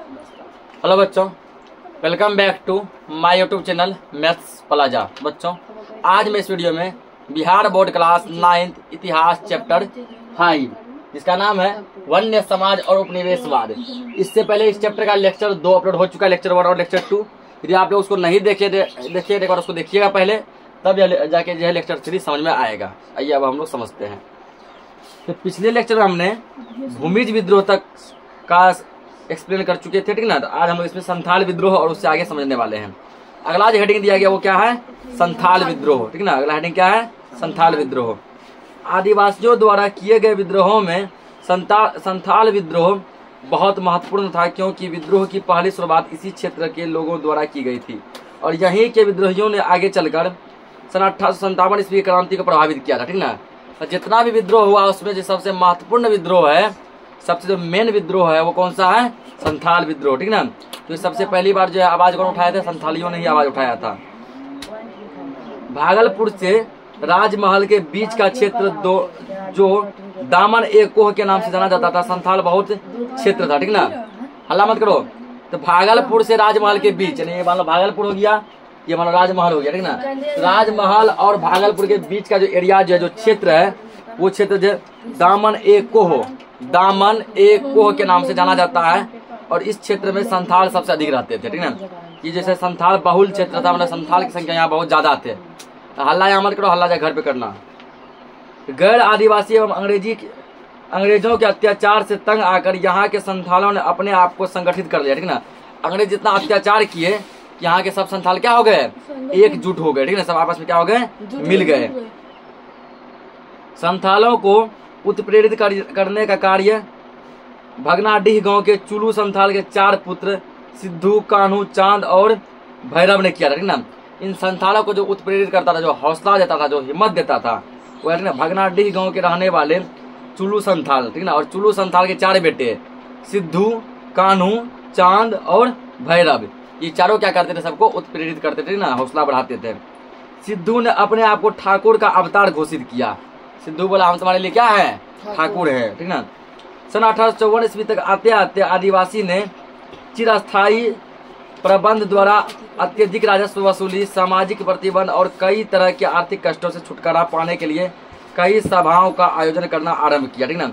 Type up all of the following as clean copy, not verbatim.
Hello बच्चों, welcome back to my YouTube channel maths plaza. बच्चों, आज मैं इस वीडियो में बिहार बोर्ड क्लास 9th इतिहास चैप्टर 5 जिसका नाम है वन्य समाज और उपनिवेशवाद। इससे पहले इस चैप्टर का लेक्चर 2 अपलोड हो चुका है, लेक्चर 1 और लेक्चर 2। यदि आप लोग उसको नहीं देखिए एक बार उसको देखिएगा पहले, तब जाके जो है लेक्चर 3 समझ में आएगा। आइए अब हम लोग समझते हैं। तो पिछले लेक्चर में हमने भूमिज विद्रोह तक का एक्सप्लेन कर चुके थे, ठीक ना। तो आज हम इसमें संथाल विद्रोह और उससे आगे समझने वाले हैं। अगला जो हेडिंग दिया गया वो क्या है? संथाल विद्रोह, ठीक ना। अगला हेडिंग क्या है? संथाल विद्रोह। आदिवासियों द्वारा किए गए विद्रोहों में संथाल विद्रोह बहुत महत्वपूर्ण था, क्योंकि विद्रोह की पहली शुरुआत इसी क्षेत्र के लोगों द्वारा की गई थी और यहीं के विद्रोहियों ने आगे चलकर सन 1857 ईस्वी की क्रांति को प्रभावित किया था, ठीक ना। तो जितना भी विद्रोह हुआ उसमें जो सबसे महत्वपूर्ण विद्रोह है, सबसे जो मेन विद्रोह है वो कौन सा है? संथाल विद्रोह, ठीक ना। तो सबसे पहली बार जो है आवाज कौन उठाया था? संथालियों ने ही आवाज उठाया था। भागलपुर से राजमहल के बीच का क्षेत्र जो दामन ए कोह के नाम से जाना जाता था, संथाल बहुत क्षेत्र था, ठीक ना। हल्ला मत करो। तो भागलपुर से राजमहल के बीच, यानी ये मान लो भागलपुर हो गया, ये मान लो राजमहल हो गया, ठीक ना। राजमहल और भागलपुर के बीच का जो एरिया जो क्षेत्र है वो क्षेत्र जो दामन ए कोह के नाम से जाना जाता है। और इस क्षेत्र में संथाल सबसे अधिक रहते थे, ठीक ना। ये जैसे संथाल बहुल क्षेत्र था, मतलब संथाल की संख्या यहाँ बहुत ज्यादा थे। तो हल्ला यहाँ मत करो, हल्ला जाए घर पे करना। गैर आदिवासी एवं अंग्रेजों के अत्याचार से तंग आकर यहाँ के संथालों ने अपने आप को संगठित कर लिया, ठीक ना। अंग्रेज जितना अत्याचार किए, यहाँ के सब संथाल क्या हो गए? एकजुट हो गए, ठीक ना। सब आपस में क्या हो गए? मिल गए। संथालों को उत्प्रेरित करने का कार्य भगनाडीह गांव के चुलू संथाल के 4 पुत्र सिद्धू, कान्हू, चांद और भैरव ने किया था, ठीक ना। इन संथालों को जो उत्प्रेरित करता था, जो हौसला देता था, जो हिम्मत देता था, वो है भगनाडीह गांव के रहने वाले चुलू संथाल, ठीक ना। और चुलू संथाल के 4 बेटे सिद्धू, कान्हू, चांद और भैरव, ये चारों क्या करते थे? सबको उत्प्रेरित करते थे, ना, हौसला बढ़ाते थे। सिद्धू ने अपने आप को ठाकुर का अवतार घोषित किया। सिद्धू बोला हम तुम्हारे लिए क्या है? ठाकुर है, ठीक ना। सन 1854 ईस्वी तक आते आते आदिवासी ने चिरस्थायी प्रबंध द्वारा अत्यधिक राजस्व वसूली, सामाजिक प्रतिबंध और कई तरह के आर्थिक कष्टों से छुटकारा पाने के लिए कई सभाओं का आयोजन करना आरंभ किया, ठीक ना।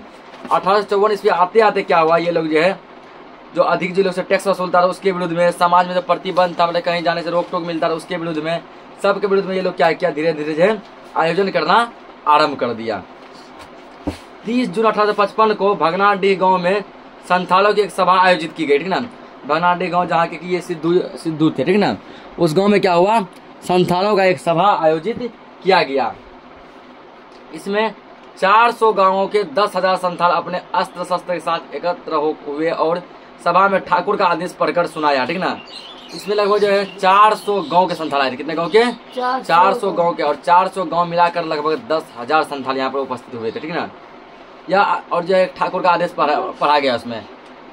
1854 ईस्वी आते आते क्या हुआ? ये लोग जो है जो अधिक जो लोग से टैक्स वसूलता था उसके विरुद्ध में, समाज में जो प्रतिबंध था, मतलब कहीं जाने से रोक टोक मिलता था उसके विरुद्ध में, सबके विरुद्ध में ये लोग क्या किया? धीरे धीरे जो है आयोजन करना आरंभ कर दिया। 30 जून 1855 को भगनाडीह गांव में संथालों की एक सभा आयोजित की गई, ठीक ना। भगनाडीह गांव जहाँ के ये सिद्धू थे, ठीक ना, उस गांव में क्या हुआ? संथालों का एक सभा आयोजित किया गया। इसमें 400 गांवों के 10,000 संथाल अपने अस्त्र शस्त्र के साथ एकत्र हुए और सभा में ठाकुर का आदेश पढ़कर सुनाया, ठीक ना। इसमें लगभग जो है 400 गांव के संथाल आए थे। कितने गांव के? 400 गांव के। और 400 गांव मिलाकर लगभग 10,000 संथाल यहाँ पर उपस्थित हुए थे, ठीक ना। और जो है ठाकुर का आदेश पढ़ा गया उसमें।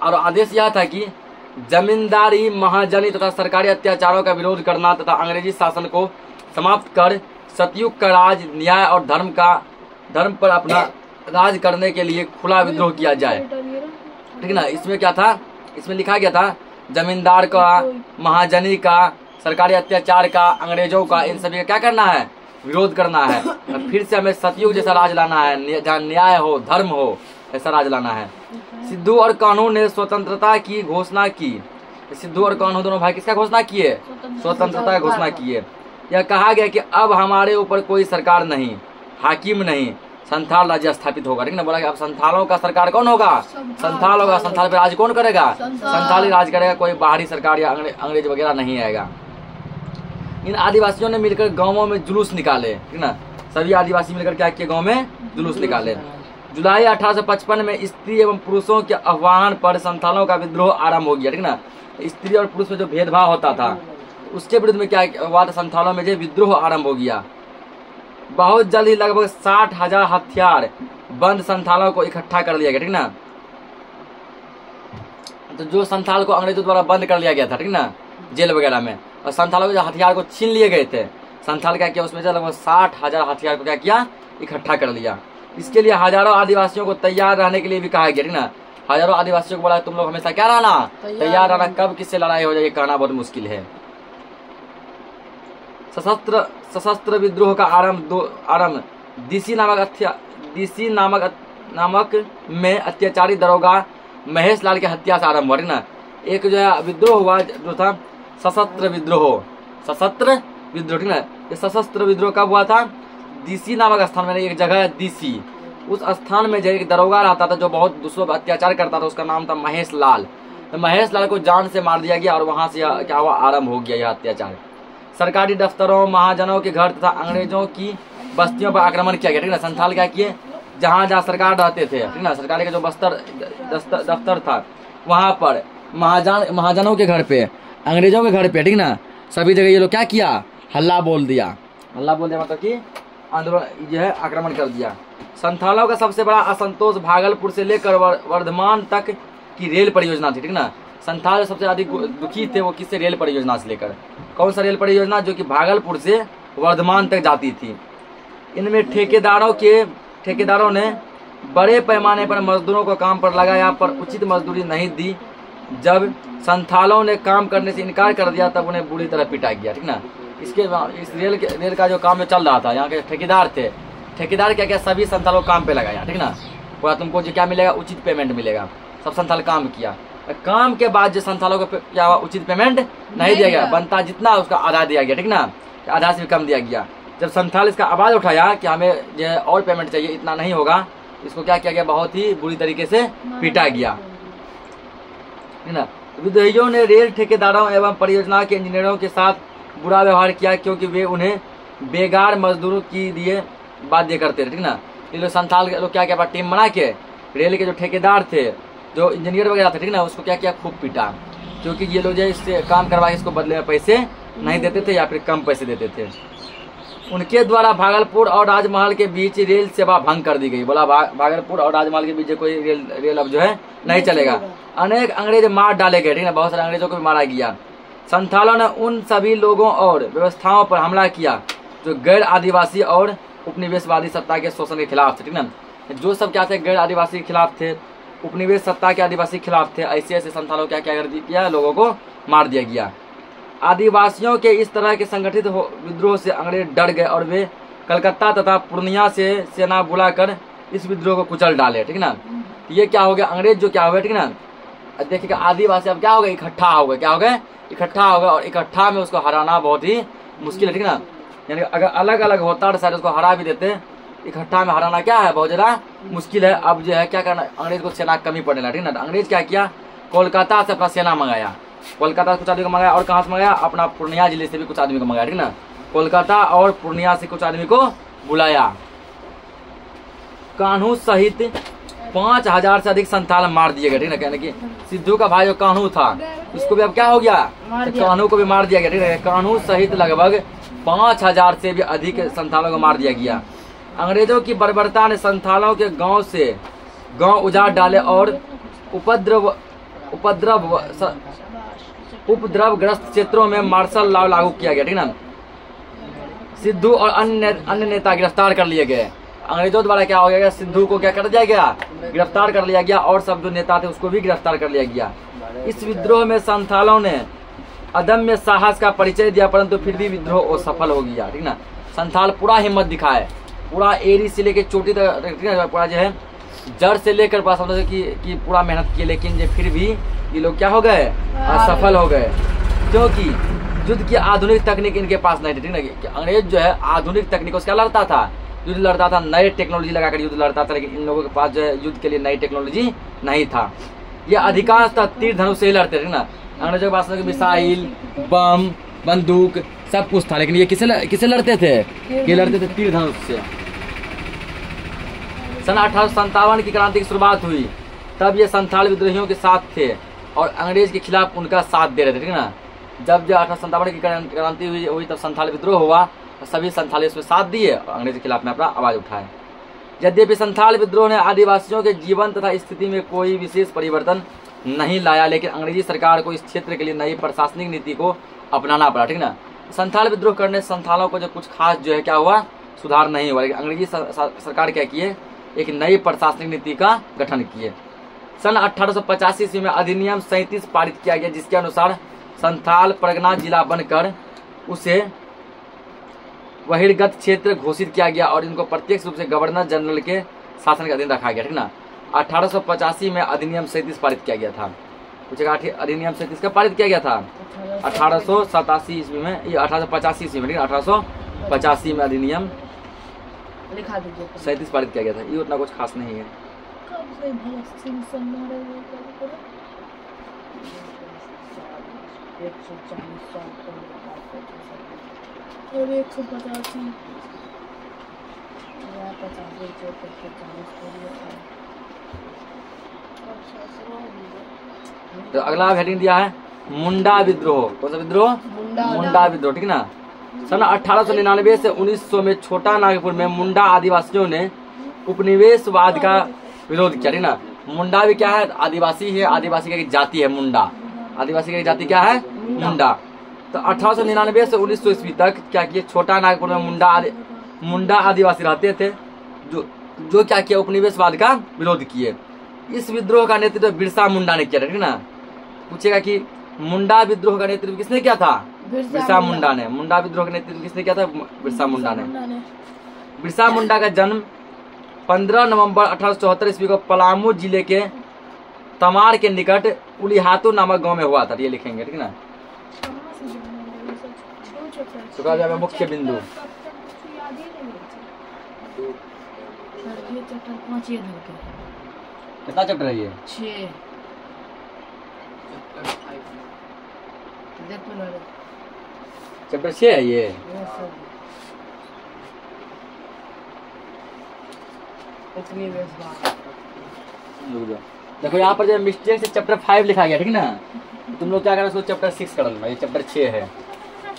और आदेश यह था कि जमींदारी, महाजनी तथा सरकारी अत्याचारों का विरोध करना तथा अंग्रेजी शासन को समाप्त कर सतयुग का राज, न्याय और धर्म पर अपना राज करने के लिए खुला विद्रोह किया जाए, ठीक ना। इसमें क्या था? इसमें लिखा गया था जमींदार का, महाजनी का, सरकारी अत्याचार का, अंग्रेजों का, इन सभी का क्या करना है? विरोध करना है। फिर से हमें सतयुग जैसा राज लाना है, जहाँ न्याय हो, धर्म हो, ऐसा राज लाना है। सिद्धू और कान्हू ने स्वतंत्रता की घोषणा की। सिद्धू और कान्हू दोनों भाई किसका घोषणा किए? स्वतंत्रता की घोषणा किए। यह कहा गया कि अब हमारे ऊपर कोई सरकार नहीं, हाकिम नहीं, संथाल राज्य स्थापित होगा, ठीक ना। बोला कि अब संथालों का सरकार कौन होगा? संथाल होगा। संथाल पे राज कौन करेगा? संथाली राज करेगा, कोई बाहरी सरकार या अंग्रेज वगैरह नहीं आएगा। इन आदिवासियों ने मिलकर गांवों में जुलूस निकाले, ठीक ना। सभी आदिवासी मिलकर क्या किए? गांव में जुलूस निकाले। जुलाई 1855 में स्त्री एवं पुरुषों के आह्वान पर संथालों का विद्रोह आरंभ हो गया, ठीक ना। स्त्री और पुरुष में जो भेदभाव होता था उसके विरुद्ध में क्या हुआ था? संथालों में जो विद्रोह आरंभ हो गया। बहुत जल्द ही लगभग 60,000 हथियार बंद संथालों को इकट्ठा कर लिया गया, ठीक ना। तो जो संथाल को अंग्रेजों द्वारा बंद कर लिया गया था, ठीक ना, जेल वगैरह में, और संथालों के हथियार को छीन लिए गए थे, संथाल क्या किया? उसमें से लगभग 60,000 हथियार को क्या किया? इकट्ठा कर लिया। इसके लिए हजारों आदिवासियों को तैयार रहने के लिए भी कहा गया, ठीक ना। हजारों आदिवासियों को बोला तुम लोग हमेशा क्या रहना, तैयार रहना, कब किससे लड़ाई हो जाए कहना बहुत मुश्किल है। सशस्त्र विद्रोह का आरंभ डीसी नामक में अत्याचारी दरोगा महेश लाल की हत्या से आरंभ हुआ, ठीक ना। एक जो है विद्रोह हुआ जो था सशस्त्र विद्रोह, ठीक ना। ये सशस्त्र विद्रोह कब हुआ था? डीसी नामक स्थान में, एक जगह है डीसी, उस स्थान में जो एक दरोगा रहता था जो बहुत दूसरों पर अत्याचार करता था, उसका नाम था महेश लाल। तो महेश लाल को जान से मार दिया गया और वहां से क्या हुआ, आरंभ हो गया यह अत्याचार। सरकारी दफ्तरों, महाजनों के घर तथा अंग्रेजों की बस्तियों पर आक्रमण किया गया, ठीक ना। संथाल क्या किए, जहाँ जहाँ सरकार रहते थे, ठीक ना, सरकार का जो दफ्तर था वहां पर, महाजनों के घर पे, अंग्रेजों के घर पे, ठीक ना, सभी जगह ये लोग क्या किया, हल्ला बोल दिया मतलब कि आंदोलन जो है आक्रमण कर दिया। संथालों का सबसे बड़ा असंतोष भागलपुर से लेकर वर्धमान तक की रेल परियोजना थी, ठीक ना। संथाल सबसे अधिक दुखी थे वो किससे, रेल परियोजना से लेकर। कौन सा रेल परियोजना? जो कि भागलपुर से वर्धमान तक जाती थी। इनमें ठेकेदारों ने बड़े पैमाने पर मजदूरों को काम पर लगाया पर उचित मजदूरी नहीं दी। जब संथालों ने काम करने से इनकार कर दिया तब उन्हें बुरी तरह पिटाया गया, ठीक ना। इस रेल का जो काम जो चल रहा था, यहाँ के ठेकेदार थे, ठेकेदार क्या सभी संथालों को काम पे लगाया, ठीक ना। पूरा तुमको जो क्या मिलेगा, उचित पेमेंट मिलेगा। सब संथाल काम किया, काम के बाद जो संथालों को क्या हुआ, उचित पेमेंट नहीं दिया गया, बनता जितना उसका आधा दिया गया, ठीक ना, आधा से भी कम दिया गया। जब संथाल इसका आवाज उठाया कि हमें जो और पेमेंट चाहिए, इतना नहीं होगा, इसको क्या किया गया, बहुत ही बुरी तरीके से पीटा गया, ठीक ना। विद्रोहियों ने रेल ठेकेदारों एवं परियोजना के इंजीनियरों के साथ बुरा व्यवहार किया क्योंकि वे उन्हें बेकार मजदूरों की दिए बाध्य करते थे, ठीक ना। ये लोग संथाल के लोग क्या टीम बना के रेल के जो ठेकेदार थे, जो इंजीनियर वगैरह थे, ठीक ना, उसको क्या किया, खूब पीटा, क्योंकि ये लोग जो इससे काम करवा के इसको बदले में पैसे नहीं देते थे या फिर कम पैसे देते थे। उनके द्वारा भागलपुर और राजमहल के बीच रेल सेवा भंग कर दी गई। बोला भागलपुर और राजमहल के बीच कोई रेल अब जो है नहीं चलेगा। अनेक अंग्रेज मार डाले गए, ठीक ना, बहुत सारे अंग्रेजों को भी मारा गया। संथालों ने उन सभी लोगों और व्यवस्थाओं पर हमला किया जो गैर आदिवासी और उपनिवेशवादी सत्ता के शोषण के खिलाफ थे, ठीक ना। जो सब क्या थे, गैर आदिवासी के खिलाफ थे, उपनिवेश सत्ता के आदिवासी के खिलाफ थे। ऐसे संथालों क्या कर दिया, लोगों को मार दिया गया। आदिवासियों के इस तरह के संगठित विद्रोह से अंग्रेज डर गए और वे कलकत्ता तथा पूर्णिया से सेना बुलाकर इस विद्रोह को कुचल डाले, ठीक ना। ये क्या हो गया, अंग्रेज जो क्या हो गया, ठीक ना, देखिएगा आदिवासी अब क्या हो गया, इकट्ठा हो गए, क्या हो गए, इकट्ठा हो गया, और इकट्ठा में उसको हराना बहुत ही मुश्किल है, ठीक ना। यानी अगर अलग अलग होता तो शायद उसको हरा भी देते, इकट्ठा में हराना क्या है, बहुत ज्यादा मुश्किल है। अब जो है क्या करना, अंग्रेज को सेना कमी पड़ने लगा, ठीक ना। अंग्रेज क्या किया, कोलकाता से अपना सेना मंगाया, कोलकाता से कुछ आदमी को मंगाया, और कहाँ से मंगाया, अपना पूर्णिया जिले से भी कुछ आदमी को मंगाया, ठीक ना। कोलकाता और पूर्णिया से कुछ आदमी को बुलाया। कान्हू सहित 5000 से अधिक संथाल मार दिए गए, ठीक ना। कहने की सिद्धू का भाई जो कान्हू था, इसको भी अब क्या हो गया, कान्हू को भी मार दिया गया, ठीक है। कान्हू सहित लगभग 5000 से भी अधिक संथालों को मार दिया गया। अंग्रेजों की बर्बरता ने संथालों के गांव से गांव उजाड़ डाले और उपद्रवग्रस्त क्षेत्रों में मार्शल लॉ लागू किया गया, ठीक ना। सिद्धू और अन्य नेता गिरफ्तार कर लिए गए। अंग्रेजों द्वारा क्या हो गया, सिद्धू को क्या कर दिया गया, गिरफ्तार कर लिया गया, और सब जो नेता थे उसको भी गिरफ्तार कर लिया गया। इस विद्रोह में संथालों ने अदम्य साहस का परिचय दिया, परंतु फिर भी विद्रोह सफल हो गया, ठीक ना। संथाल पूरा हिम्मत दिखाए, पूरा एरी से लेकर चोटी तक, ठीक ना, पूरा जो है जड़ से लेकर पूरा समझो कि पूरा मेहनत की, लेकिन ये फिर भी ये लोग क्या हो गए, असफल हो गए, क्योंकि युद्ध की आधुनिक तकनीक इनके पास नहीं थी, ठीक ना। अंग्रेज जो है आधुनिक तकनीक उसका लड़ता था, युद्ध लड़ता था, नए टेक्नोलॉजी लगाकर युद्ध लड़ता था, लेकिन इन लोगों के पास जो है युद्ध के लिए नई टेक्नोलॉजी नहीं था। ये अधिकांशतः तीर धनुष से ही लड़ते थे, ना। अंग्रेजों के पास मिसाइल, बम, बंदूक सब कुछ था, लेकिन ये किसे लड़ते थे, ये लड़ते थे तीर धनुष से। सन 1857 की क्रांति की शुरुआत हुई, तब ये संथाल विद्रोहियों के साथ थे और अंग्रेज के खिलाफ उनका साथ दे रहे थे, ठीक ना। जब 1857 की क्रांति हुई तब संथाल विद्रोह हुआ, सभी संथाली उसमें साथ दिए और अंग्रेज के खिलाफ में अपना आवाज उठाए। यद्यपि संथाल विद्रोह ने आदिवासियों के जीवन तथा स्थिति में कोई विशेष परिवर्तन नहीं लाया, लेकिन अंग्रेजी सरकार को इस क्षेत्र के लिए नई प्रशासनिक नीति को अपनाना पड़ा, ठीक ना। संथाल विद्रोह करने से संथालों को जो कुछ खास जो है क्या हुआ, सुधार नहीं हुआ, लेकिन अंग्रेजी सरकार क्या किए, एक नई प्रशासनिक नीति का गठन किए। सन 1885 ईस्वी में अधिनियम 37 पारित किया गया, जिसके अनुसार संथाल परगना जिला बनकर उसे बहिर्गत क्षेत्र घोषित किया गया और इनको प्रत्यक्ष रूप से गवर्नर जनरल के शासन के अधीन रखा गया, ठीक ना। 1885 में अधिनियम 37 पारित किया गया था। पूछेगा अधिनियम 37 का पारित किया गया था 1887 ईस्वी में, ये 1885 ईस्वी में, ठीक है। 1885 में अधिनियम 37 पारित किया गया था। ये उतना कुछ खास नहीं है। तो अगला हेडिंग दिया है मुंडा विद्रोह। कौन सा विद्रोह? मुंडा विद्रोह, ठीक ना। सन 1899 से 1900 में छोटा नागपुर में मुंडा आदिवासियों ने उपनिवेशवाद का विरोध किया, ठीक ना। मुंडा भी क्या है? आदिवासी है, आदिवासी की जाति है मुंडा। आदिवासी की जाति क्या है? मुंडा। तो 1899 से 1900 ईस्वी तक क्या किए? छोटा नागपुर में मुंडा आदिवासी रहते थे, जो क्या किया? उपनिवेशवाद का विरोध किए। इस विद्रोह का नेतृत्व बिरसा मुंडा ने किया था, ठीक ना। पूछेगा कि मुंडा विद्रोह का नेतृत्व किसने किया था? बिरसा मुंडा ने। मुंडा विद्रोह का नेतृत्व किसने किया था? बिरसा मुंडा ने। बिरसा मुंडा का जन्म 15 नवंबर 1874 ईस्वी को पलामू जिले के तमाड़ के निकट उलिहातू नामक गांव में हुआ था। ये लिखेंगे, ठीक ना। तो मुख्य बिंदु कितना चैप्टर है ये? 6। चैप्टर 6 है ये। देखो यहाँ पर जो मिस्टेक से चैप्टर 5 लिखा गया, ठीक ना। तुम लोग क्या करना, उसको चैप्टर 6 कर लेना। ये चैप्टर 6 है।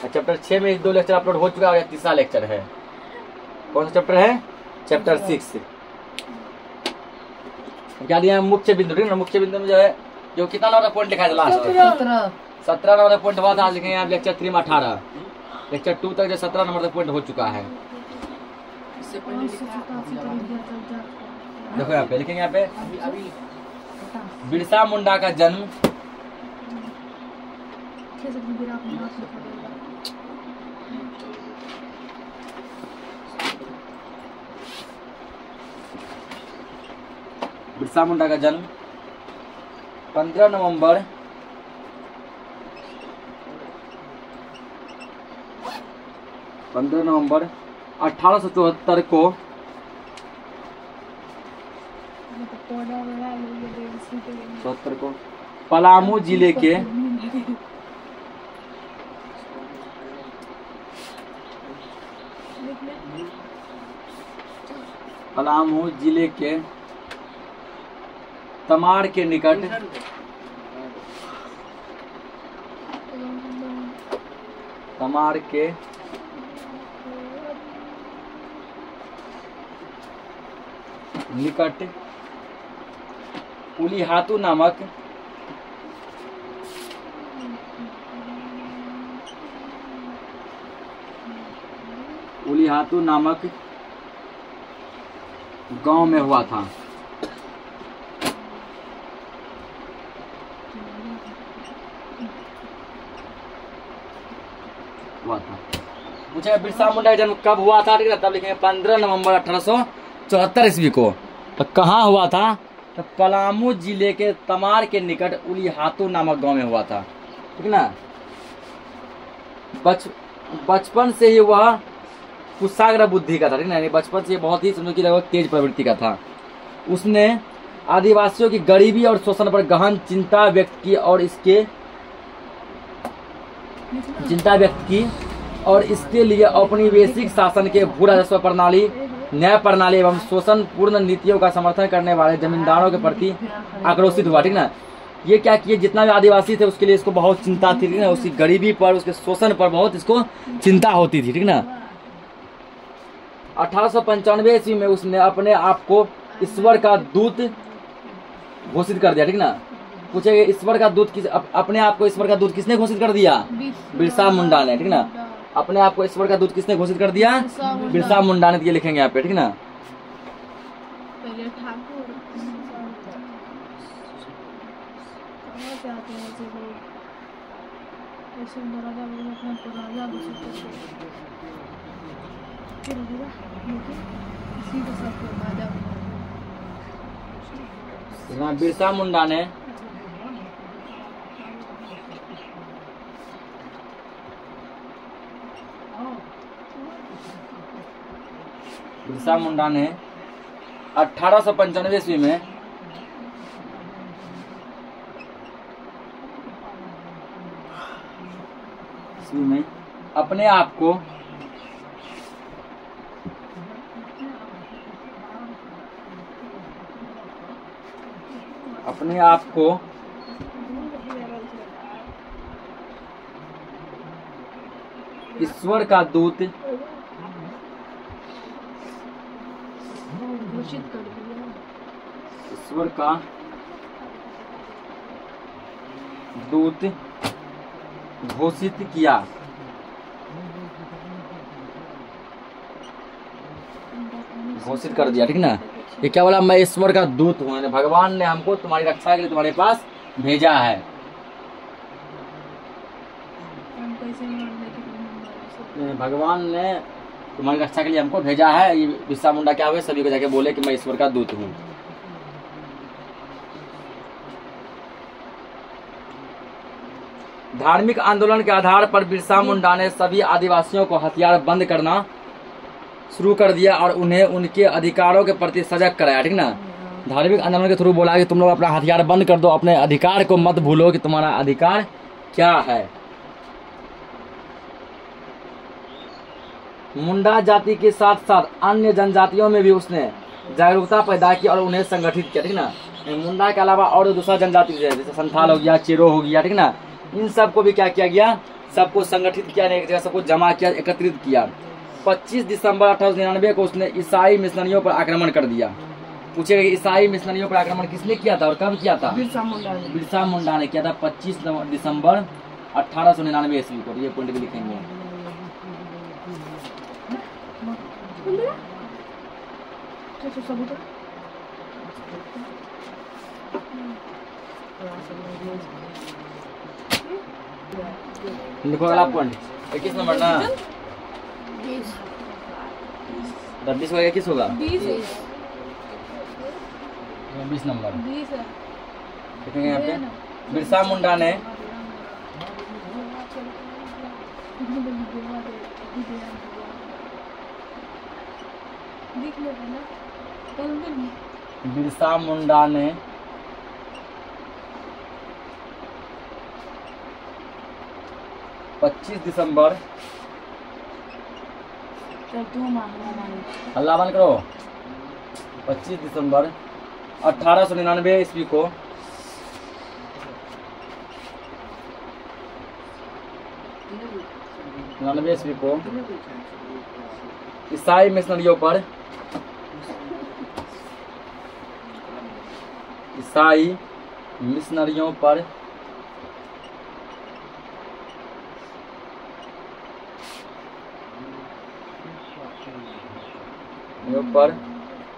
चैप्टर 6 में 2 लेक्चर अपलोड हो चुका है और यह तीसरा लेक्चर है। कौन सा चैप्टर है? चैप्टर 6। क्या दिया? मुख्य बिंदु, ठीक ना। मुख्य बिंदु में जो है, जो कितना नंबर पॉइंट लिखा है? लास्ट 17 नंबर पॉइंट हुआ था। आज लिखेंगे आप लेक्चर 3 में 18, लेक्चर 2 तक जो 17 नंबर पॉइंट हो चुका है। देखो यहाँ पे लिखेंगे, यहाँ पे बिरसा मुंडा का जन्म बिरसा मुंडा का जन्म 15 नवंबर 1874 को पलामू जिले के तमाड़ के निकट उलिहातू नामक गांव में हुआ था। पूछा बिरसा मुंडा का जन्म कब हुआ था? ठीक है, तब लिखेंगे 15 नवंबर 1874 ईस्वी को। तो कहाँ हुआ था? तो पलामू जिले के तमाड़ के निकट उलिहातू नामक गांव में हुआ था, ठीक ना। बचपन से ही वह कुशाग्र बुद्धि का था, ठीक ना। बचपन से बहुत ही समझो कि लगभग तेज प्रवृत्ति का था। उसने आदिवासियों की गरीबी और शोषण पर गहन चिंता व्यक्त की और इसके लिए औपनिवेशिक शासन के भू राजस्व प्रणाली, न्याय प्रणाली एवं शोषण पूर्ण नीतियों का समर्थन करने वाले जमींदारों के प्रति आक्रोशित हुआ, ठीक ना। ये क्या किए? जितना भी आदिवासी थे उसके लिए इसको बहुत चिंता थी, ठीक ना। उसकी गरीबी पर, उसके शोषण पर बहुत इसको चिंता होती थी, ठीक ना। 1895 ईस्वी में उसने अपने आप को ईश्वर का दूत घोषित कर दिया, ठीक ना। पूछेगा ईश्वर का दूत अपने आप को ईश्वर का दूत किसने घोषित कर दिया? बिरसा मुंडा ने, ठीक ना। अपने आप को ईश्वर का दूत किसने घोषित कर दिया? बिरसा मुंडा ने। ये लिखेंगे यहाँ पे, ठीक ना। से आते हैं ऐसे लोग, ऐसे राजा लोग अपना को राजा घोषित करते हैं, फिर होगा लेकिन इसी के साथ वो राजा यहाँ बिरसा मुंडा ने बिरसा मुंडा ने 1895 ईस्वी में अपने आप को ईश्वर का दूत घोषित कर दिया। ईश्वर का दूत घोषित किया। घोषित कर दिया, ठीक ना। ये क्या बोला, मैं ईश्वर का दूत हूँ, यानी भगवान ने हमको तुम्हारी रक्षा के लिए तुम्हारे पास भेजा है। भगवान ने तुम्हारी रक्षा के लिए हमको भेजा है। ये बिरसा मुंडा क्या हुए, सभी को जाके बोले कि मैं ईश्वर का दूत हूँ। धार्मिक आंदोलन के आधार पर बिरसा मुंडा ने सभी आदिवासियों को हथियार बंद करना शुरू कर दिया और उन्हें उनके अधिकारों के प्रति सजग कराया, ठीक ना। धार्मिक आंदोलन के थ्रू बोला कि तुम लोग अपना हथियार बंद कर दो, अपने अधिकार को मत भूलो कि तुम्हारा अधिकार क्या है। मुंडा जाति के साथ साथ अन्य जनजातियों में भी उसने जागरूकता पैदा की और उन्हें संगठित किया, ठीक ना। मुंडा के अलावा और दूसरा जनजाति जैसे संथाल हो गया, चेरो हो गया, ठीक ना, इन सबको भी क्या किया गया, सबको संगठित किया, एक जगह सबको जमा किया, एकत्रित किया। 25 दिसंबर 1899 को उसने ईसाई मिशनरियों पर आक्रमण कर दिया। पूछेगा कि ईसाई मिशनरियों पर आक्रमण किसने किया था और कब किया था? बिरसा मुंडा ने। बिरसा मुंडा ने किया था 25 दिसंबर 1899 ईस्वी को। ये पॉइंट भी लिखेंगे। लिखो अगला पॉइंट 21 नंबर ना, 20 होगा 21 होगा 20 नंबर लिखेंगे यहाँ पे। बिरसा मुंडा ने बिरसा मुंडा ने 25 दिसंबर, हल्ला बंद करो, 25 दिसंबर 1899 ईस्वी को ईसाई मिशनरियों पर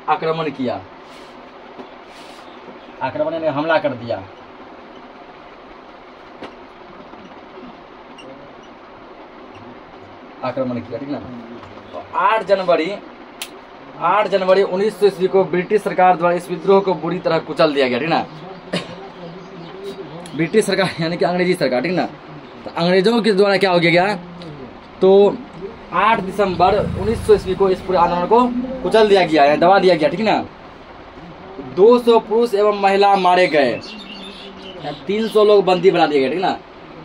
आक्रमण किया, आक्रमण ने हमला कर दिया। आक्रमण किया, ठीक ना। तो 8 जनवरी 1900 ईस्वी को ब्रिटिश सरकार द्वारा इस विद्रोह को बुरी तरह कुचल दिया गया, ठीक ना। ब्रिटिश सरकार यानी कि अंग्रेजी सरकार, ठीक ना। तो अंग्रेजों के द्वारा क्या हो गया, तो 8 दिसंबर 1900 ईस्वी को इस पूरे आंदोलन को कुचल दिया गया, दबा दिया गया, ठीक ना। 200 पुरुष एवं महिला मारे गए, 300 लोग बंदी बना दिए गए, ठीक ना।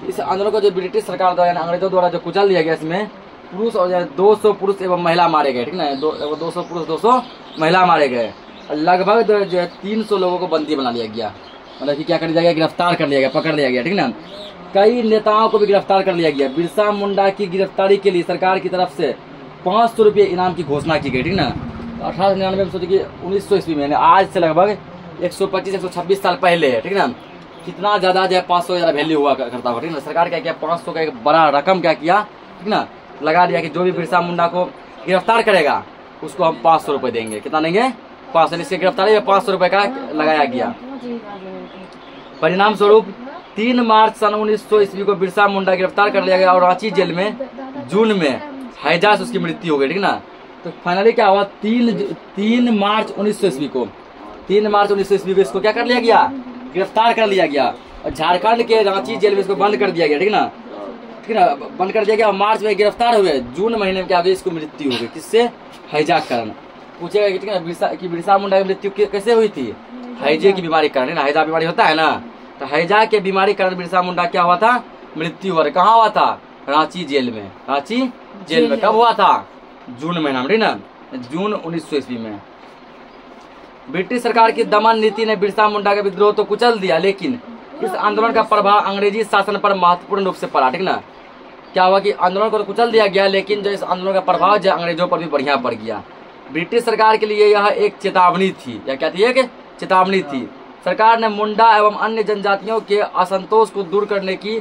इस आंदोलन को जो ब्रिटिश सरकार द्वारा अंग्रेजों द्वारा जो कुचल दिया गया, इसमें पुरुष और 200 पुरुष एवं महिला मारे गए, ठीक ना। 200 पुरुष 200 महिला मारे गए। लगभग जो है 300 लोगों को बंदी बना लिया गया, मतलब कि क्या कर दिया गया, गिरफ्तार कर लिया गया, पकड़ लिया गया, ठीक ना। कई नेताओं को भी गिरफ्तार कर लिया गया। बिरसा मुंडा की गिरफ्तारी के लिए सरकार की तरफ से 500 रुपये इनाम की घोषणा की गई, ठीक ना। 1899 में सोचिए कि 1900 ईस्वी में, आज से लगभग 125-126 साल पहले है, ठीक ना। कितना ज्यादा जो है 500 ज्यादा वैल्यू हुआ करता हो, ठीक ना। सरकार क्या किया, 500 का एक बड़ा रकम क्या किया, ठीक ना, लगा दिया कि जो भी बिरसा मुंडा को गिरफ्तार करेगा उसको हम 500 रुपये देंगे। कितना देंगे, 500। इसके गिरफ्तारी में 500 रुपये का लगाया गया। परिणाम स्वरूप 3 मार्च सन 1900 ईस्वी को बिरसा मुंडा गिरफ्तार कर लिया गया और रांची जेल में जून में हैजा से उसकी मृत्यु हो गई, ठीक ना। तो फाइनली क्या हुआ, 3 मार्च 1900 ईस्वी को 3 मार्च 1900 ईस्वी को इसको क्या कर लिया गया, गिरफ्तार कर लिया गया और झारखंड के रांची जेल में इसको बंद कर दिया गया, ठीक ना, ठीक ना, बंद कर दिया गया। मार्च में गिरफ्तार हुए, जून महीने में क्या हो गया, इसको मृत्यु हो गई। किससे, हैजा के कारण। पूछेगा ठीक है कि बिरसा मुंडा की मृत्यु कैसे हुई थी, हैजे की बीमारी के कारण, ना, हैजा बीमारी होता है ना, तो हैजा के बीमारी के कारण बिरसा मुंडा क्या हुआ था, मृत्यु हुआ। कहाँ हुआ था, रांची जेल में, रांची जेल में। कब हुआ था, जून महीना में, ठीक ना, जून 1900 ईस्वी में। ब्रिटिश सरकार की दमन नीति ने बिरसा मुंडा का विद्रोह तो कुचल दिया, लेकिन इस आंदोलन का प्रभाव अंग्रेजी शासन पर महत्वपूर्ण रूप से पड़ा, ठीक ना। क्या हुआ कि आंदोलन को तो कुचल दिया गया, लेकिन जो इस आंदोलन का प्रभाव जो अंग्रेजों पर भी बढ़िया पड़ गया। ब्रिटिश सरकार के लिए यह एक चेतावनी थी, या क्या थी, एक चेतावनी थी। सरकार ने मुंडा एवं अन्य जनजातियों के असंतोष को दूर करने की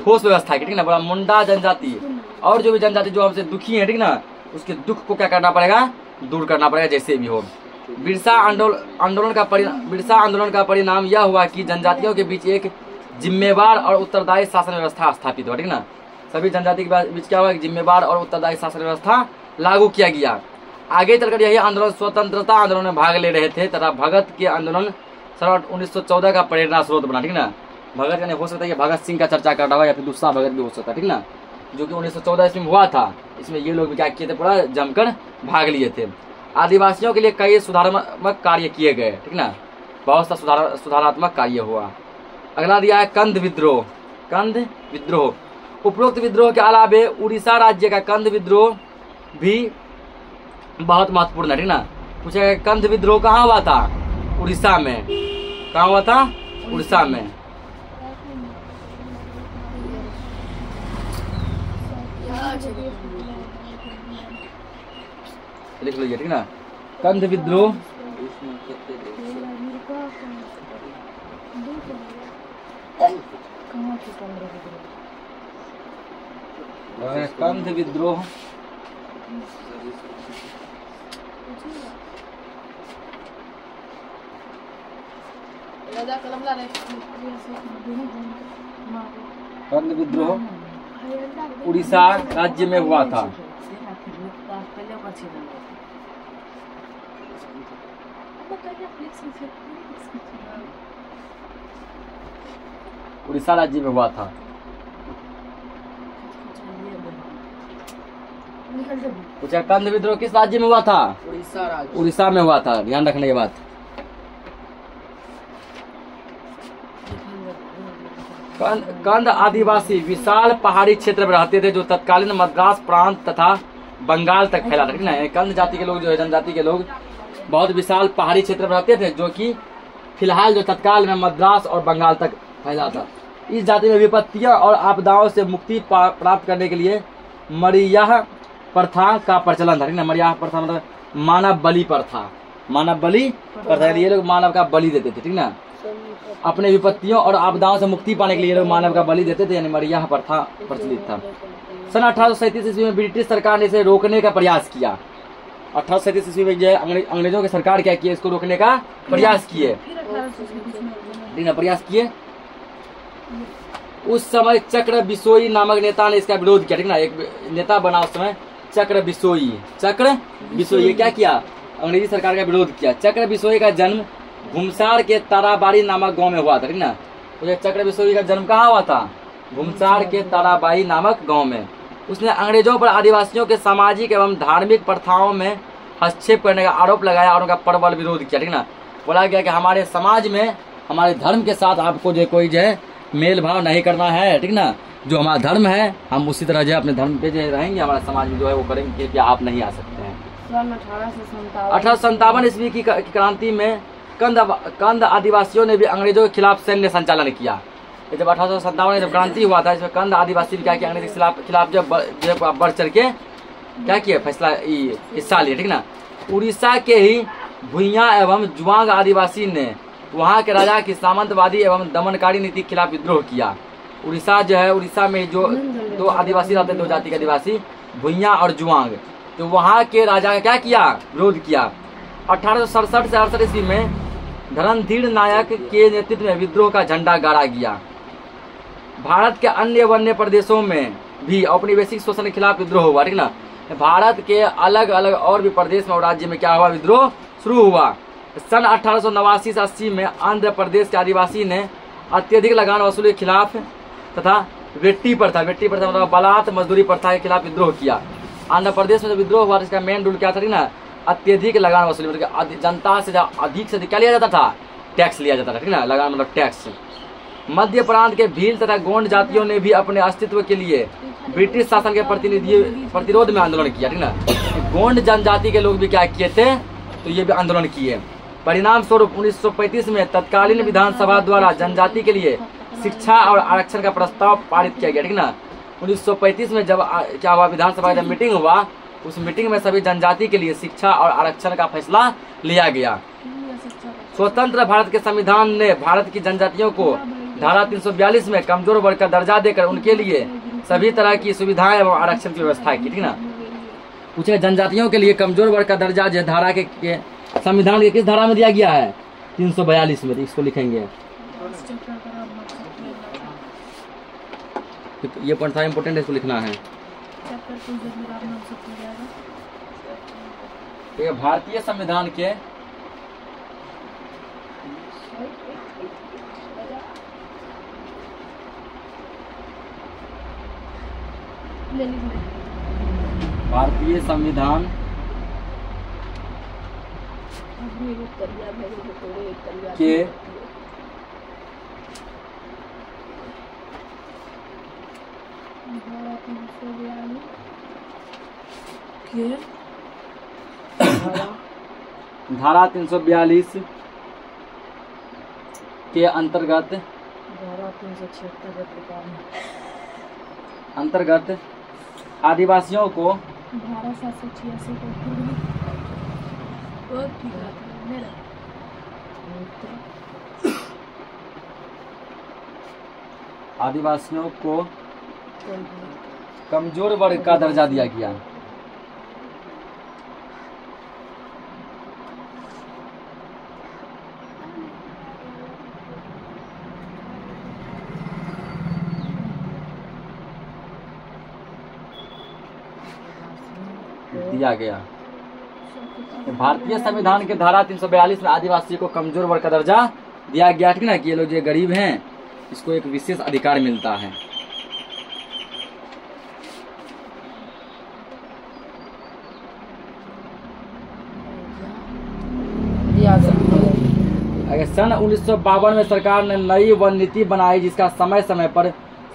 ठोस व्यवस्था की, ठीक ना। बड़ा मुंडा जनजाति और जो भी जनजाति जो हमसे दुखी है, ठीक ना, उसके दुख को क्या करना पड़ेगा, दूर करना पड़ेगा, जैसे भी हो। बिरसा आंदोलन का परिणाम यह हुआ कि जनजातियों के बीच एक जिम्मेवार और उत्तरदायी शासन व्यवस्था स्थापित हुआ, ठीक ना। सभी जनजाति के बीच क्या हुआ, जिम्मेवार और उत्तरदायी शासन व्यवस्था लागू किया गया। आगे चलकर यही आंदोलन स्वतंत्रता आंदोलन में भाग ले रहे थे तथा भगत के आंदोलन सन 1914 का प्रेरणा स्रोत बना, ठीक ना। भगत यानी हो सकता है कि भगत सिंह का चर्चा कर रहा हो या फिर दूसरा भगत भी हो सकता है, ठीक ना, जो कि 1914 ईस्वी में हुआ था। इसमें ये लोग भी क्या किए थे, पूरा जमकर भाग लिए थे। आदिवासियों के लिए कई सुधारात्मक कार्य किए गए, ठीक ना, बहुत सा सुधारात्मक कार्य हुआ। अगला दिया है कंद विद्रोह। कंद विद्रोह, उपरोक्त विद्रोह के अलावे उड़ीसा राज्य का कंद विद्रोह भी बहुत महत्वपूर्ण है, ठीक ना। पूछेगा कंद विद्रोह कहाँ हुआ था, उड़ीसा में। कहाँ हुआ था, उड़ीसा में। लिख लीजिए, ठीक ना, कंद विद्रोह। कंद विद्रोह कंद विद्रोह उड़ीसा राज्य में हुआ था। उड़ीसा राज्य में हुआ था। पूछा कंद विद्रोह किस राज्य में हुआ था, उड़ीसा में हुआ था, ध्यान रखने की बात। कंद आदिवासी विशाल पहाड़ी क्षेत्र में रहते थे जो तत्कालीन मद्रास प्रांत तथा बंगाल तक फैला था, ठीक ना। कंद जाति के लोग जो है, जनजाति के लोग बहुत विशाल पहाड़ी क्षेत्र में रहते थे जो कि फिलहाल जो तत्काल में मद्रास और बंगाल तक फैला था। इस जाति में विपत्तियां और आपदाओं से मुक्ति प्राप्त करने के लिए मरियाह प्रथा का प्रचलन था, ठीक ना। मरियाह प्रथा मतलब मानव बलि प्रथा, मानव बलि प्रथा, ये लोग मानव का बलि देते थे, ठीक ना। अपने विपत्तियों और आपदाओं से मुक्ति पाने के लिए लोग मानव का बलि देते थे, यानी मरियाह प्रथा प्रचलित था। सन 1837 ईस्वी में ब्रिटिश सरकार ने इसे रोकने का प्रयास किया। 1837 ईस्वी में जो अंग्रेजों की सरकार क्या किए, इसको रोकने का प्रयास किए, प्रयास किए। उस समय चक्र बिसोई नामक नेता ने इसका विरोध किया, ठीक ना। एक नेता बना उस समय चक्र बिसोई। चक्र बिसोई क्या किया, अंग्रेजी सरकार का विरोध किया। चक्र बिसोई का जन्म घुमसार के ताराबाड़ी नामक गांव में हुआ था, ठीक ना। तो चक्र बिसोई का जन्म कहाँ हुआ था, घुमसार के ताराबाड़ी नामक गांव में। उसने अंग्रेजों पर आदिवासियों के सामाजिक एवं धार्मिक प्रथाओं में हस्तक्षेप करने का आरोप लगाया और उनका प्रबल विरोध किया, ठीक ना। बोला गया कि हमारे समाज में हमारे धर्म के साथ आपको जो कोई जो है मेल भाव नहीं करना है, ठीक ना। जो हमारा धर्म है हम उसी तरह जो अपने धर्म पे जो रहेंगे, हमारा समाज में जो है वो करेंगे, कि आप नहीं आ सकते हैं। 1857 ईस्वी की क्रांति में कंद आदिवासियों ने भी अंग्रेजों के खिलाफ सैन्य संचालन किया। जब 1857 में जब क्रांति हुआ था, इसमें कंद आदिवासी भी क्या किया, अंग्रेज के खिलाफ जब बढ़ चढ़ के क्या किया, फैसला हिस्सा लिया, ठीक ना। उड़ीसा के ही भुइयां एवं जुआंग आदिवासी ने वहां के राजा की सामंतवादी एवं दमनकारी नीति के खिलाफ विद्रोह किया। उड़ीसा जो है, उड़ीसा में जो दो आदिवासी रहते, दो जाति के आदिवासी, भुइयां और जुआंग, तो वहां के राजा का क्या किया, विरोध किया। 1867 से 68 ईस्वी में धरणधीर नायक के नेतृत्व में विद्रोह का झंडा गाड़ा गया। भारत के अन्य वन्य प्रदेशों में भी औपनिवेशिक शोषण के खिलाफ विद्रोह हुआ, ठीक ना। भारत के अलग अलग और भी प्रदेश में और राज्य में क्या हुआ, विद्रोह शुरू हुआ। सन 1889 से 80 में आंध्र प्रदेश के आदिवासी ने अत्यधिक लगान वसूली के खिलाफ तथा वेट्टी प्रथा मतलब बलात् मजदूरी प्रथा के खिलाफ विद्रोह किया। आंध्र प्रदेश में जो विद्रोह हुआ इसका मेन रूल क्या था, ठीक ना, अत्यधिक लगान वसूली, मतलब जनता से अधिक क्या लिया जाता था, टैक्स लिया जाता था, ठीक ना, लगान मतलब टैक्स। मध्य प्रांत के भील तथा गोंड जातियों ने भी अपने अस्तित्व के लिए ब्रिटिश शासन के प्रतिरोध में आंदोलन किया, ठीक ना। गोंड जनजाति के लोग भी क्या किए थे, तो ये भी आंदोलन किए। परिणाम स्वरूप 1935 में तत्कालीन विधानसभा द्वारा जनजाति के लिए शिक्षा और आरक्षण का प्रस्ताव पारित किया गया, ठीक ना। 1935 में जब क्या हुआ, विधानसभा जब मीटिंग हुआ, उस मीटिंग में सभी जनजाति के लिए शिक्षा और आरक्षण का फैसला लिया गया। स्वतंत्र भारत के संविधान ने भारत की जनजातियों को धारा 342 में कमजोर वर्ग का दर्जा देकर उनके लिए सभी तरह की सुविधाएं एवं आरक्षण की व्यवस्था की, ठीक ना। पूछे जनजातियों के लिए कमजोर वर्ग का दर्जा जो धारा के संविधान के किस धारा में दिया गया है, 342 में, इसको लिखेंगे। ये पॉइंट था इम्पोर्टेंट, इसको लिखना है। ये भारतीय संविधान के भारतीय संविधान के धारा 342 के अंतर्गत आदिवासियों को कमजोर वर्ग का दर्जा दिया गया। भारतीय संविधान के धारा 342 में आदिवासी को कमजोर वर्ग का दर्जा दिया गया, ठीक ना, कि ये लोग जो गरीब हैं इसको एक विशेष अधिकार मिलता है। सन 1952 में सरकार ने नई वन नीति बनाई जिसका समय समय पर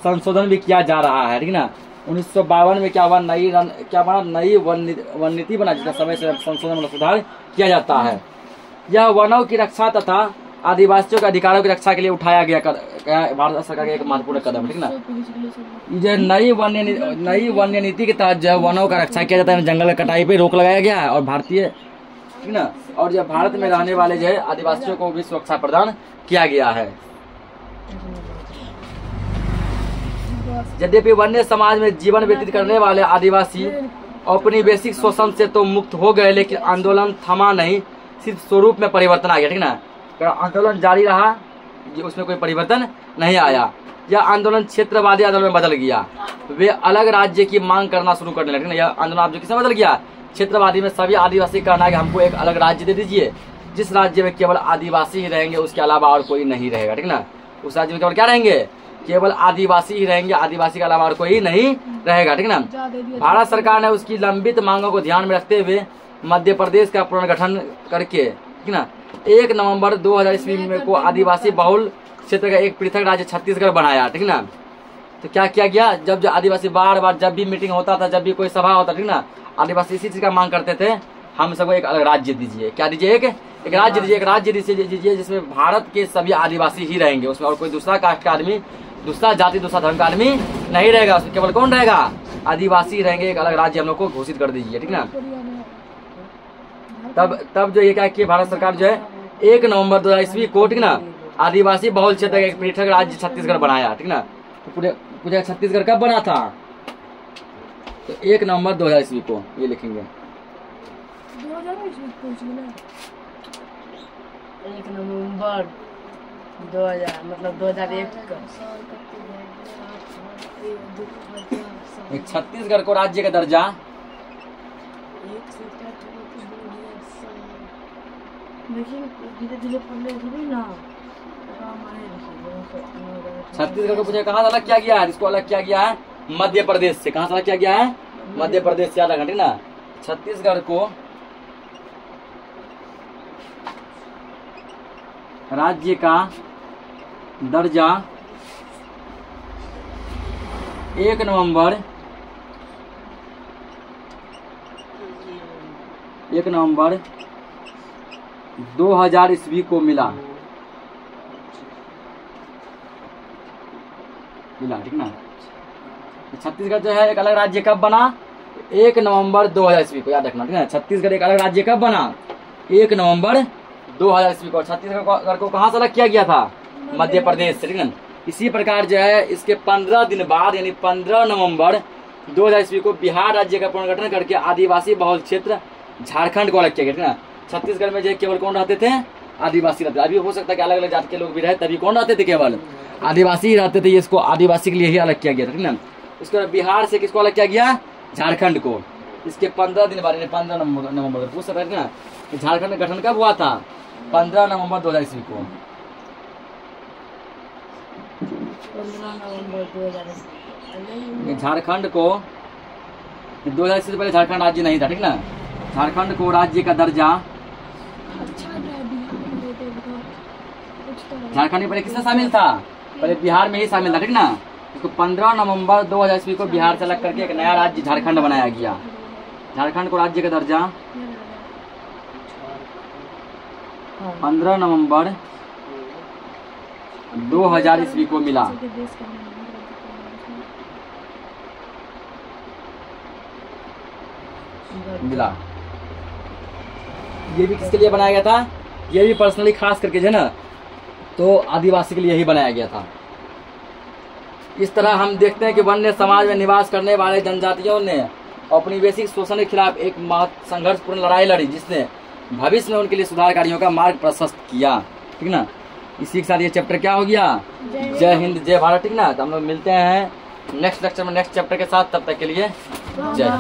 संशोधन भी किया जा रहा है, ठीक ना। 1952 में क्या हुआ, नई वन नीति बना जिसका समय से संशोधन में सुधार किया जाता है। यह वनों की रक्षा तथा आदिवासियों के अधिकारों की रक्षा के लिए उठाया गया भारत सरकार का एक महत्वपूर्ण कदम, ठीक ना। ये नई वन्य नीति के तहत जो है वनों का रक्षा किया जाता है, जंगल कटाई पे रोक लगाया गया है और भारतीय, ठीक ना, और जो भारत में रहने वाले जो है आदिवासियों को भी सुरक्षा प्रदान किया गया है। यद्यपि वन्य समाज में जीवन व्यतीत करने वाले आदिवासी औपनिवेशिक शोषण से तो मुक्त हो गए, लेकिन आंदोलन थमा नहीं, सिर्फ स्वरूप में परिवर्तन आ गया, ठीक ना। आंदोलन जारी रहा, उसमें कोई परिवर्तन नहीं आया। यह आंदोलन क्षेत्रवादी आंदोलन में बदल गया। वे अलग राज्य की मांग करना शुरू करने लगे। यह आंदोलन आप जो किसमें बदल गया, क्षेत्रवादी में। सभी आदिवासी कहना है कि हमको एक अलग राज्य दे दीजिए, जिस राज्य में केवल आदिवासी ही रहेंगे, उसके अलावा और कोई नहीं रहेगा, ठीक ना। उस राज्य में केवल क्या रहेंगे, केवल आदिवासी ही रहेंगे, आदिवासी के अलावा और कोई नहीं रहेगा, ठीक ना। भारत सरकार ने उसकी लंबित मांगों को ध्यान में रखते हुए मध्य प्रदेश का पुनर्गठन करके, ठीक ना, 1 नवंबर 2000 ईस्वी में को आदिवासी बहुल क्षेत्र का एक पृथक राज्य छत्तीसगढ़ बनाया, ठीक ना। तो क्या किया गया, जब जो आदिवासी बार जब भी मीटिंग होता था, जब भी कोई सभा होता, ठीक ना, आदिवासी इसी चीज का मांग करते थे, हम सबको एक अलग राज्य दीजिए। क्या दीजिए, एक राज्य दीजिए, एक राज्य दीजिए जिसमें भारत के सभी आदिवासी ही रहेंगे, उसमें और कोई दूसरा कास्ट का आदमी, दूसरा जाति, दूसरा धर्म का आदमी नहीं रहेगा, उसमें केवल कौन रहेगा, आदिवासी रहेंगे। एक अलग राज्य हम लोग को घोषित कर दीजिए, ठीक ना। तब जो ये क्या किया भारत सरकार जो है 1 नवंबर 2000 ईस्वी को, ठीक ना, आदिवासी बहुल क्षेत्र का एक पृथक राज्य छत्तीसगढ़ बनाया, ठीक ना। तो पूरे छत्तीसगढ़ कब बना था, तो 1 नवंबर 2000 ईस्वी को, ये लिखेंगे 1 नवंबर 2000 मतलब 2001 का एक छत्तीसगढ़ को राज्य का दर्जा छत्तीसगढ़ को पूछे कहाँ से अलग किया गया है? इसको अलग किया गया है मध्य प्रदेश से। कहाँ से अलग किया गया है? मध्य प्रदेश से। याद रखना ठीक ना। छत्तीसगढ़ को राज्य का दर्जा 1 नवंबर 2000 ईस्वी को मिला ठीक ना। छत्तीसगढ़ जो है एक अलग राज्य कब बना? 1 नवंबर 2000 ईस्वी को। याद रखना ठीक ना। छत्तीसगढ़ एक अलग राज्य कब बना? 1 नवंबर 2000 ईस्वी को। छत्तीसगढ़ को कहाँ से अलग किया गया था? मध्य प्रदेश से ठीक ना। इसी प्रकार जो है इसके 15 दिन बाद यानी 15 नवंबर 2000 ईस्वी को बिहार राज्य का पुनर्गठन करके आदिवासी बहुल क्षेत्र झारखंड को अलग किया गया ठीक ना। छत्तीसगढ़ में जो केवल कौन रहते थे? आदिवासी रहते। अभी हो सकता है कि अलग अलग जाति के लोग भी रहे, तभी कौन रहते थे? केवल आदिवासी ही रहते थे। इसको आदिवासी के लिए ही अलग किया गया था ठीक ना। इसके बाद बिहार से किसको अलग किया गया? झारखंड को। इसके 15 दिन बाद यानी 15 नवंबर पूछ सकते हैं ना। झारखंड का गठन कब हुआ था? 15 नवंबर 2000 ईस्वी को। 15 नवंबर 2000 झारखंड को 2000 ईस्वी से पहले झारखंड राज्य नहीं था ठीक ना। झारखंड को राज्य का दर्जा झारखंड में पहले किसमें शामिल था? पहले बिहार में ही शामिल था ठीक ना। इसको 15 नवंबर 2000 ईस्वी को बिहार से अलग करके एक नया राज्य झारखंड बनाया गया। झारखंड को राज्य का दर्जा 15 नवंबर 2000 ईस्वी को मिला। ये भी किसके लिए बनाया गया था? ये भी पर्सनली खास करके जो है ना तो आदिवासी के लिए ही बनाया गया था। इस तरह हम देखते हैं कि वन्य समाज में निवास करने वाले जनजातियों ने अपनी बेसिक शोषण के खिलाफ एक संघर्षपूर्ण लड़ाई लड़ी, जिसने भविष्य में उनके लिए सुधार कार्यों का मार्ग प्रशस्त किया ठीक ना। इसी के साथ ये चैप्टर क्या हो गया? जय हिंद जय भारत ठीक ना। तो हम लोग मिलते हैं नेक्स्ट लेक्चर में नेक्स्ट चैप्टर के साथ। तब तक के लिए जय हिंद।